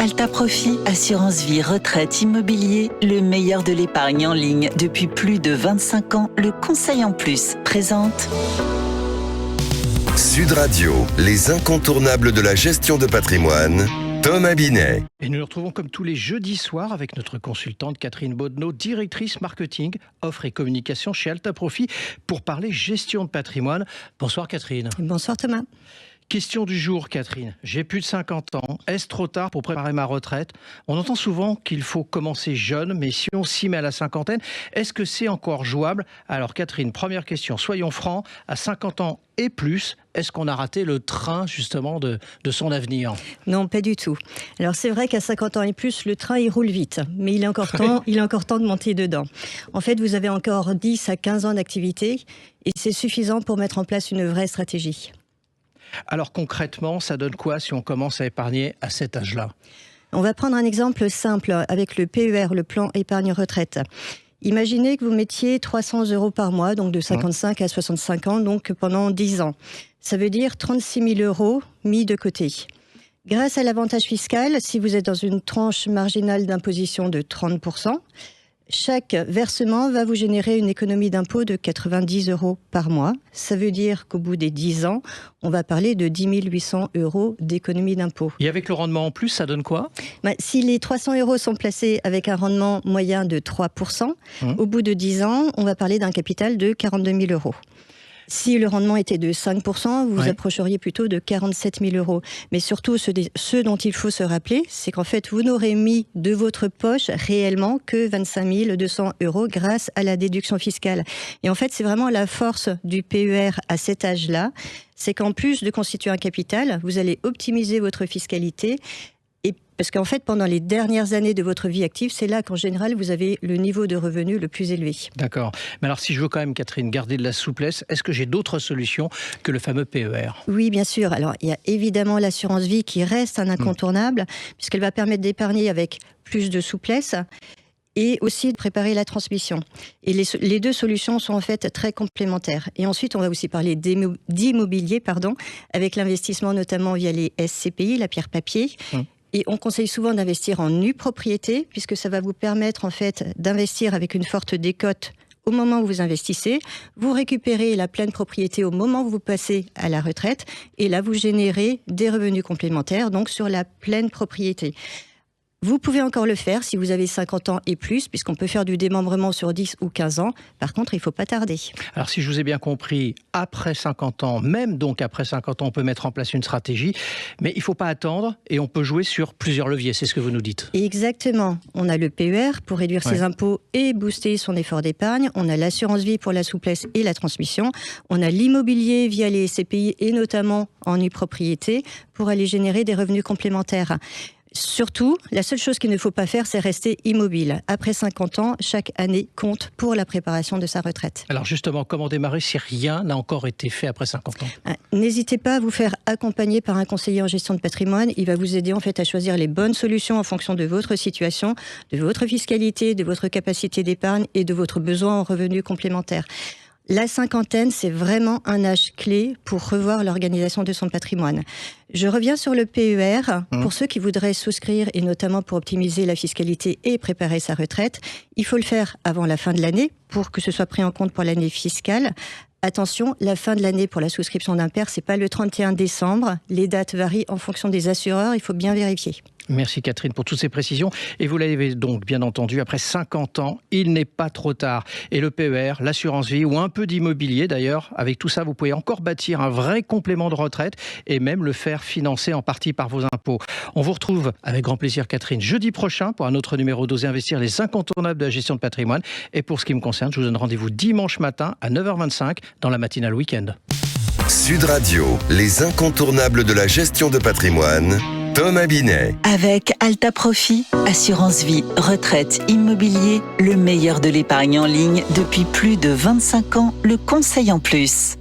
Alta Profit, assurance vie, retraite, immobilier, le meilleur de l'épargne en ligne depuis plus de 25 ans. Le conseil en plus présente Sud Radio, les incontournables de la gestion de patrimoine, Thomas Binet. Et nous nous retrouvons comme tous les jeudis soirs avec notre consultante Catherine Boddenot, directrice marketing, offre et communication chez Alta Profit, pour parler gestion de patrimoine. Bonsoir Catherine. Bonsoir Thomas. Question du jour, Catherine. J'ai plus de 50 ans. Est-ce trop tard pour préparer ma retraite ? On entend souvent qu'il faut commencer jeune, mais si on s'y met à la cinquantaine, est-ce que c'est encore jouable ? Alors Catherine, première question, soyons francs, à 50 ans et plus, est-ce qu'on a raté le train justement de son avenir ? Non, pas du tout. Alors c'est vrai qu'à 50 ans et plus, le train il roule vite, mais il est encore temps de monter dedans. En fait, vous avez encore 10 à 15 ans d'activité et c'est suffisant pour mettre en place une vraie stratégie. Alors concrètement, ça donne quoi si on commence à épargner à cet âge-là ? On va prendre un exemple simple avec le PER, le plan épargne retraite. Imaginez que vous mettiez 300 € par mois, donc de 55 à 65 ans, donc pendant 10 ans. Ça veut dire 36 000 € mis de côté. Grâce à l'avantage fiscal, si vous êtes dans une tranche marginale d'imposition de 30%, chaque versement va vous générer une économie d'impôt de 90 € par mois. Ça veut dire qu'au bout des 10 ans, on va parler de 10 800 € d'économie d'impôt. Et avec le rendement en plus, ça donne quoi ? Si les 300 € sont placés avec un rendement moyen de 3%, au bout de 10 ans, on va parler d'un capital de 42 000 €. Si le rendement était de 5%, vous vous approcheriez plutôt de 47 000 €. Mais surtout, ce dont il faut se rappeler, c'est qu'en fait, vous n'aurez mis de votre poche réellement que 25 200 € grâce à la déduction fiscale. Et en fait, c'est vraiment la force du PER à cet âge-là. C'est qu'en plus de constituer un capital, vous allez optimiser votre fiscalité. Parce qu'en fait, pendant les dernières années de votre vie active, c'est là qu'en général, vous avez le niveau de revenu le plus élevé. D'accord. Mais alors, si je veux quand même, Catherine, garder de la souplesse, est-ce que j'ai d'autres solutions que le fameux PER ? Oui, bien sûr. Alors, il y a évidemment l'assurance vie qui reste un incontournable, puisqu'elle va permettre d'épargner avec plus de souplesse et aussi de préparer la transmission. Et les deux solutions sont en fait très complémentaires. Et ensuite, on va aussi parler d'immobilier, avec l'investissement notamment via les SCPI, la pierre papier. Et on conseille souvent d'investir en nue propriété, puisque ça va vous permettre en fait d'investir avec une forte décote au moment où vous investissez. Vous récupérez la pleine propriété au moment où vous passez à la retraite. Et là, vous générez des revenus complémentaires, donc sur la pleine propriété. Vous pouvez encore le faire si vous avez 50 ans et plus, puisqu'on peut faire du démembrement sur 10 ou 15 ans. Par contre, il ne faut pas tarder. Alors, si je vous ai bien compris, après 50 ans, même donc après 50 ans, on peut mettre en place une stratégie, mais il ne faut pas attendre et on peut jouer sur plusieurs leviers, c'est ce que vous nous dites. Exactement. On a le PER pour réduire ses impôts et booster son effort d'épargne. On a l'assurance vie pour la souplesse et la transmission. On a l'immobilier via les SCPI et notamment en nue propriété pour aller générer des revenus complémentaires. Surtout, la seule chose qu'il ne faut pas faire, c'est rester immobile. Après 50 ans, chaque année compte pour la préparation de sa retraite. Alors justement, comment démarrer si rien n'a encore été fait après 50 ans ? N'hésitez pas à vous faire accompagner par un conseiller en gestion de patrimoine. Il va vous aider en fait à choisir les bonnes solutions en fonction de votre situation, de votre fiscalité, de votre capacité d'épargne et de votre besoin en revenus complémentaires. La cinquantaine, c'est vraiment un âge clé pour revoir l'organisation de son patrimoine. Je reviens sur le PER. Pour ceux qui voudraient souscrire et notamment pour optimiser la fiscalité et préparer sa retraite, il faut le faire avant la fin de l'année pour que ce soit pris en compte pour l'année fiscale. Attention, la fin de l'année pour la souscription d'un PER, c'est pas le 31 décembre. Les dates varient en fonction des assureurs, il faut bien vérifier. Merci Catherine pour toutes ces précisions. Et vous l'avez donc bien entendu, après 50 ans, il n'est pas trop tard. Et le PER, l'assurance vie ou un peu d'immobilier d'ailleurs, avec tout ça, vous pouvez encore bâtir un vrai complément de retraite et même le faire financer en partie par vos impôts. On vous retrouve avec grand plaisir Catherine jeudi prochain pour un autre numéro d'Oser Investir, les incontournables de la gestion de patrimoine. Et pour ce qui me concerne, je vous donne rendez-vous dimanche matin à 9h25 dans la matinale week-end. Sud Radio, les incontournables de la gestion de patrimoine, Thomas Binet. avec Alta Profit, assurance vie, retraite, immobilier, le meilleur de l'épargne en ligne depuis plus de 25 ans, le conseil en plus.